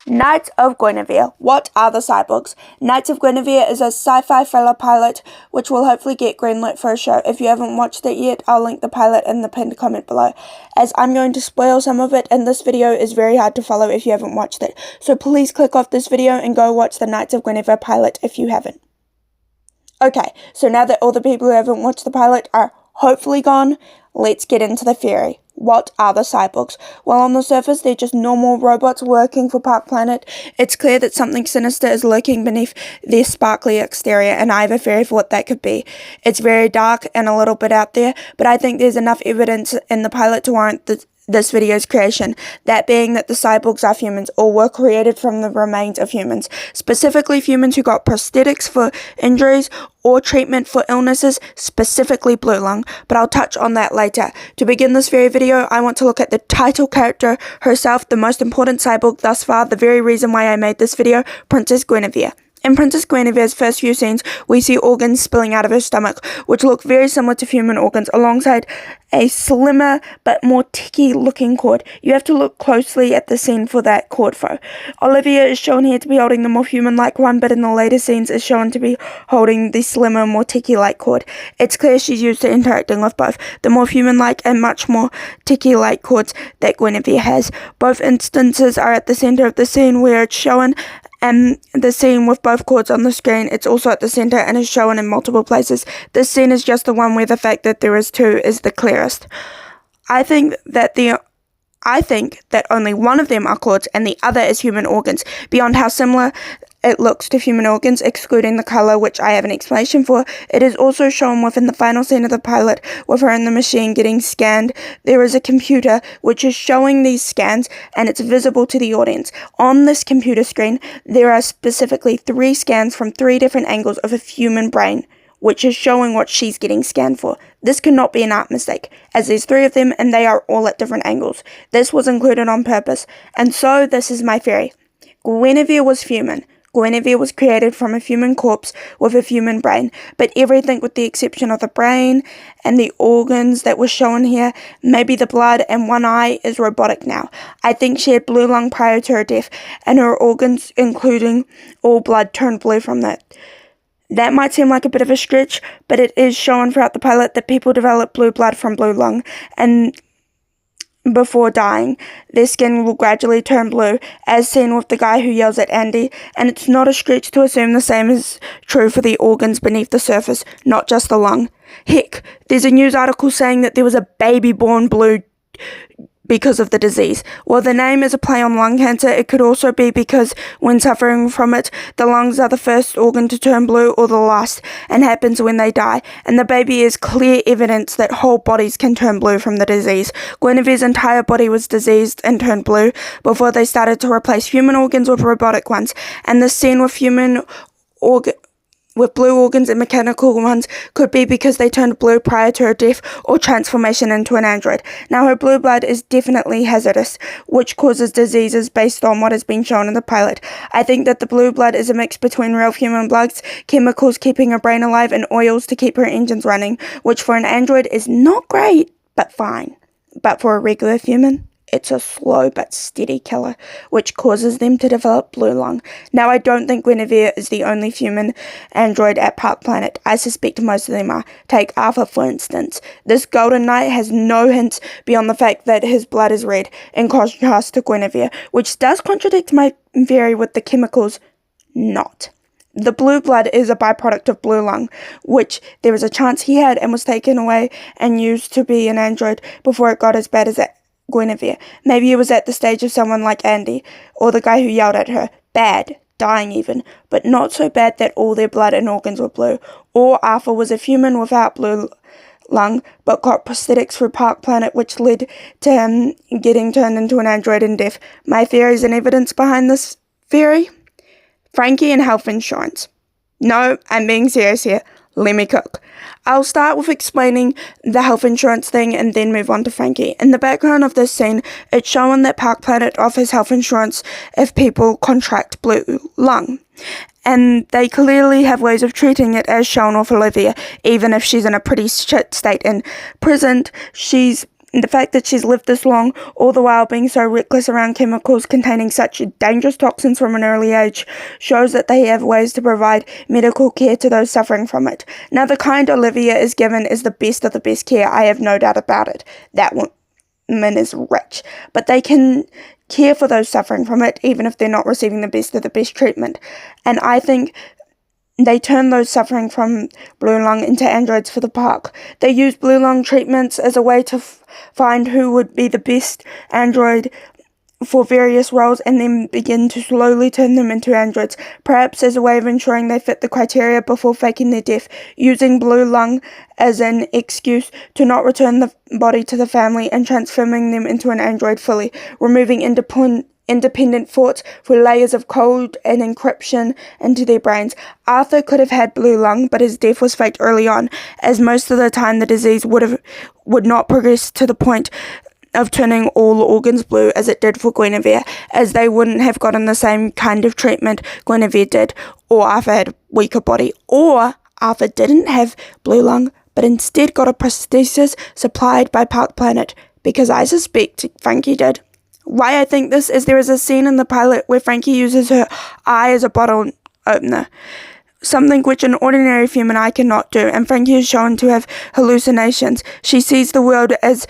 Knights of Guinevere. What are the cyborgs? Knights of Guinevere is a sci-fi thriller pilot which will hopefully get greenlit for a show. If you haven't watched it yet, I'll link the pilot in the pinned comment below, as I'm going to spoil some of it, and this video is very hard to follow if you haven't watched it. So please click off this video and go watch the Knights of Guinevere pilot if you haven't. Okay, so now that all the people who haven't watched the pilot are hopefully gone, let's get into the theory. What are the cyborgs? Well, on the surface, they're just normal robots working for Park Planet. It's clear that something sinister is lurking beneath their sparkly exterior, and I have a theory for what that could be. It's very dark and a little bit out there, but I think there's enough evidence in the pilot to warrant this video's creation, that being that the cyborgs are humans, or were created from the remains of humans, specifically humans who got prosthetics for injuries or treatment for illnesses, specifically blue lung, but I'll touch on that later. To begin this very video, I want to look at the title character herself, the most important cyborg thus far, the very reason why I made this video, Princess Guinevere. In Princess Guinevere's first few scenes, we see organs spilling out of her stomach, which look very similar to human organs, alongside a slimmer but more ticky-looking cord. You have to look closely at the scene for that cord though. Olivia is shown here to be holding the more human-like one, but in the later scenes is shown to be holding the slimmer, more ticky-like cord. It's clear she's used to interacting with both the more human-like and much more ticky-like cords that Guinevere has. Both instances are at the center of the scene where it's shown, and the scene with both cords on the screen, it's also at the center and is shown in multiple places. This scene is just the one where the fact that there is two is the clearest. I think that only one of them are cords and the other is human organs. Beyond how similar it looks to human organs, excluding the color, which I have an explanation for, it is also shown within the final scene of the pilot with her in the machine getting scanned. There is a computer which is showing these scans, and it's visible to the audience. On this computer screen, there are specifically 3 scans from 3 different angles of a human brain, which is showing what she's getting scanned for. This cannot be an art mistake, as there's 3 of them and they are all at different angles. This was included on purpose, and so this is my theory. Guinevere was human. Guinevere was created from a human corpse with a human brain, but everything with the exception of the brain and the organs that were shown here, maybe the blood and one eye, is robotic now. I think she had blue lung prior to her death, and her organs, including all blood, turned blue from that. That might seem like a bit of a stretch, but it is shown throughout the pilot that people develop blue blood from blue lung, and before dying, their skin will gradually turn blue, as seen with the guy who yells at Andy, and it's not a stretch to assume the same is true for the organs beneath the surface, not just the lung. Heck, there's a news article saying that there was a baby born blue because of the disease. While the name is a play on lung cancer, it could also be because when suffering from it, the lungs are the first organ to turn blue or the last, and happens when they die, and the baby is clear evidence that whole bodies can turn blue from the disease. Guinevere's entire body was diseased and turned blue before they started to replace human organs with robotic ones, and the scene with blue organs and mechanical ones could be because they turned blue prior to her death or transformation into an android. Now, her blue blood is definitely hazardous, which causes diseases based on what has been shown in the pilot. I think that the blue blood is a mix between real human bloods, chemicals keeping her brain alive, and oils to keep her engines running, which for an android is not great, but fine. But for a regular human, it's a slow but steady killer, which causes them to develop blue lung. Now, I don't think Guinevere is the only human android at Park Planet. I suspect most of them are. Take Arthur, for instance. This Golden Knight has no hints beyond the fact that his blood is red, in contrast to Guinevere, which does contradict my theory with the chemicals not. The blue blood is a byproduct of blue lung, which there is a chance he had and was taken away and used to be an android before it got as bad as Guinevere. Maybe it was at the stage of someone like Andy, or the guy who yelled at her. Bad, dying even, but not so bad that all their blood and organs were blue. Or Arthur was a human without blue lung, but got prosthetics through Park Planet, which led to him getting turned into an android in death. My theories and evidence behind this theory? Frankie and health insurance. No, I'm being serious here. Let me cook. I'll start with explaining the health insurance thing and then move on to Frankie. In the background of this scene, it's shown that Park Planet offers health insurance if people contract blue lung. And they clearly have ways of treating it, as shown with Olivia. Even if she's in a pretty shit state in prison, she's And the fact that she's lived this long, all the while being so reckless around chemicals containing such dangerous toxins from an early age, shows that they have ways to provide medical care to those suffering from it. Now, the kind Olivia is given is the best of the best care, I have no doubt about it. That woman is rich, but they can care for those suffering from it, even if they're not receiving the best of the best treatment. And I think they turn those suffering from blue lung into androids for the park. They use blue lung treatments as a way to find who would be the best android for various roles and then begin to slowly turn them into androids, perhaps as a way of ensuring they fit the criteria before faking their death, using blue lung as an excuse to not return the body to the family and transforming them into an android fully, removing independent thoughts through layers of code and encryption into their brains. Arthur could have had blue lung, but his death was faked early on, as most of the time the disease would not progress to the point of turning all organs blue as it did for Guinevere, as they wouldn't have gotten the same kind of treatment Guinevere did, or Arthur had a weaker body, or Arthur didn't have blue lung, but instead got a prosthesis supplied by Park Planet, because I suspect Frankie did. Why I think this is there is a scene in the pilot where Frankie uses her eye as a bottle opener, something which an ordinary human eye cannot do, and Frankie is shown to have hallucinations. She sees the world as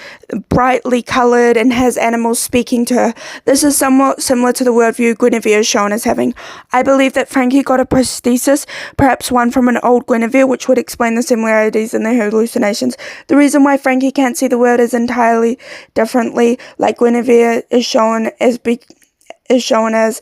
brightly coloured and has animals speaking to her. This is somewhat similar to the worldview Guinevere is shown as having. I believe that Frankie got a prosthesis, perhaps one from an old Guinevere, which would explain the similarities in their hallucinations. The reason why Frankie can't see the world as entirely differently, like Guinevere is shown as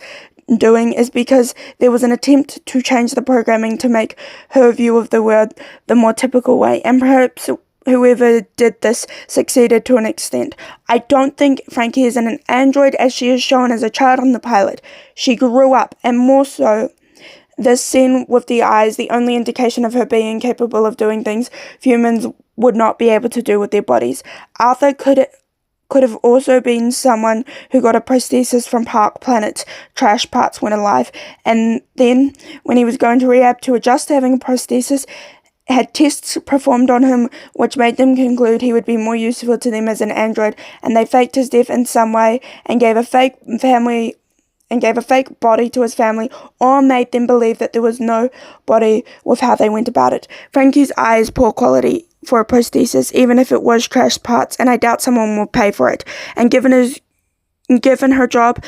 doing, is because there was an attempt to change the programming to make her view of the world the more typical way, and perhaps whoever did this succeeded to an extent. I don't think Frankie is an android as she is shown as a child on the pilot. She grew up, and more so, this scene with the eyes, the only indication of her being capable of doing things humans would not be able to do with their bodies. Arthur could have also been someone who got a prosthesis from Park Planet's trash parts when alive, and then, when he was going to rehab to adjust to having a prosthesis, had tests performed on him which made them conclude he would be more useful to them as an android, and they faked his death in some way and gave a fake body to his family, or made them believe that there was no body with how they went about it. Frankie's eye is poor quality for a prosthesis, even if it was trash parts, and I doubt someone will pay for it. And given her job,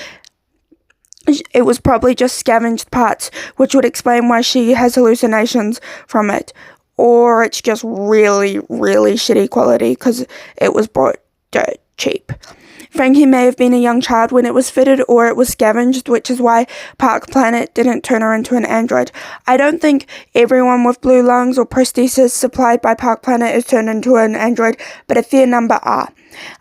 it was probably just scavenged parts, which would explain why she has hallucinations from it. Or it's just really, really shitty quality because it was bought dirt cheap. Frankie may have been a young child when it was fitted, or it was scavenged, which is why Park Planet didn't turn her into an android. I don't think everyone with blue lungs or prosthesis supplied by Park Planet is turned into an android, but a fair number are.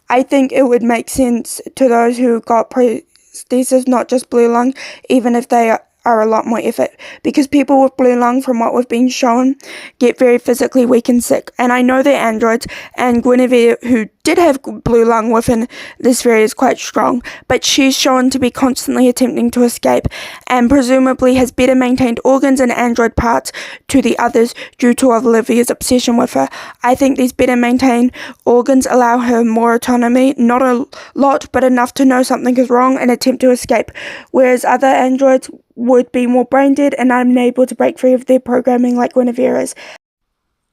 I think it would make sense to those who got prosthesis, not just blue lung, even if they are a lot more effort, because people with blue lung, from what we've been shown, get very physically weak and sick. And I know they're androids, and Guinevere, who did have blue lung within this sphere, is quite strong, but she's shown to be constantly attempting to escape, and presumably has better maintained organs and android parts to the others due to Olivia's obsession with her. I think these better maintained organs allow her more autonomy, not a lot, but enough to know something is wrong and attempt to escape, whereas other androids would be more brain dead and unable to break free of their programming like Guinevere is.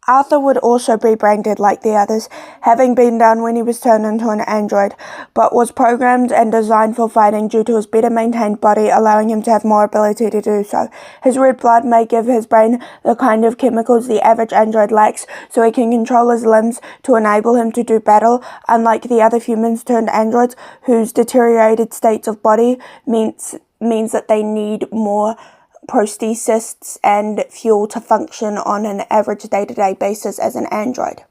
Arthur would also be brain dead like the others, having been done when he was turned into an android, but was programmed and designed for fighting due to his better maintained body, allowing him to have more ability to do so. His red blood may give his brain the kind of chemicals the average android lacks, so he can control his limbs to enable him to do battle, unlike the other humans turned androids whose deteriorated states of body means that they need more prosthesists and fuel to function on an average day-to-day basis as an android.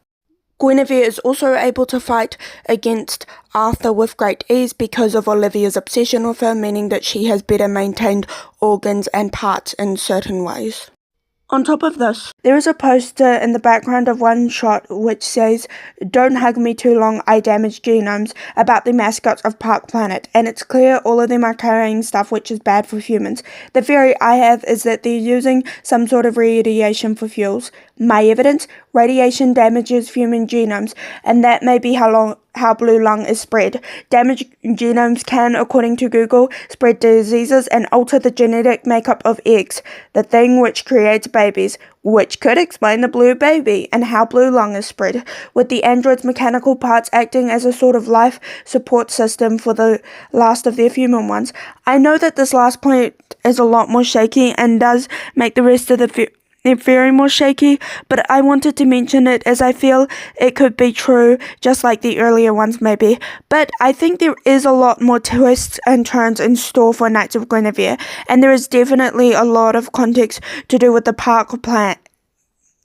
Guinevere is also able to fight against Arthur with great ease because of Olivia's obsession with her, meaning that she has better maintained organs and parts in certain ways. On top of this, there is a poster in the background of one shot which says, "Don't hug me too long, I damage genomes," about the mascots of Park Planet, and it's clear all of them are carrying stuff which is bad for humans. The theory I have is that they're using some sort of radiation for fuels. My evidence: radiation damages human genomes, and that may be how how blue lung is spread. Damaged genomes can, according to Google, spread diseases and alter the genetic makeup of eggs, the thing which creates babies, which could explain the blue baby and how blue lung is spread, with the android's mechanical parts acting as a sort of life support system for the last of their human ones. I know that this last point is a lot more shaky and does make the rest of the very more shaky, but I wanted to mention it as I feel it could be true, just like the earlier ones maybe. But I think there is a lot more twists and turns in store for Knights of Guinevere, and there is definitely a lot of context to do with the Park plant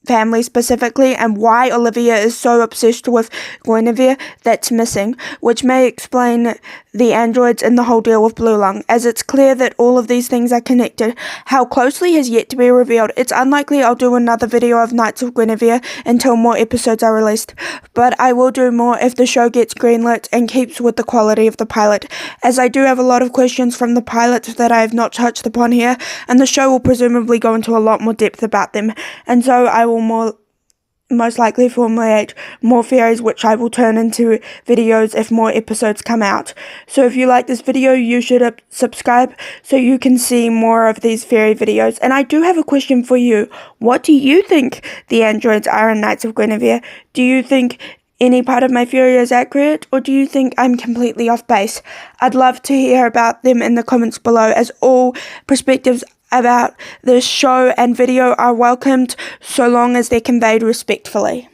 family specifically, and why Olivia is so obsessed with Guinevere that's missing, which may explain the androids and the whole deal with blue lung, as it's clear that all of these things are connected. How closely has yet to be revealed. It's unlikely I'll do another video of Knights of Guinevere until more episodes are released, but I will do more if the show gets greenlit and keeps with the quality of the pilot, as I do have a lot of questions from the pilot that I have not touched upon here, and the show will presumably go into a lot more depth about them, and so I will most likely formulate more theories, which I will turn into videos if more episodes come out. So if you like this video, you should subscribe so you can see more of these theory videos. And I do have a question for you. What do you think the androids are in Knights of Guinevere? Do you think any part of my theory is accurate, or do you think I'm completely off base? I'd love to hear about them in the comments below, as all perspectives about this show and video are welcomed so long as they're conveyed respectfully.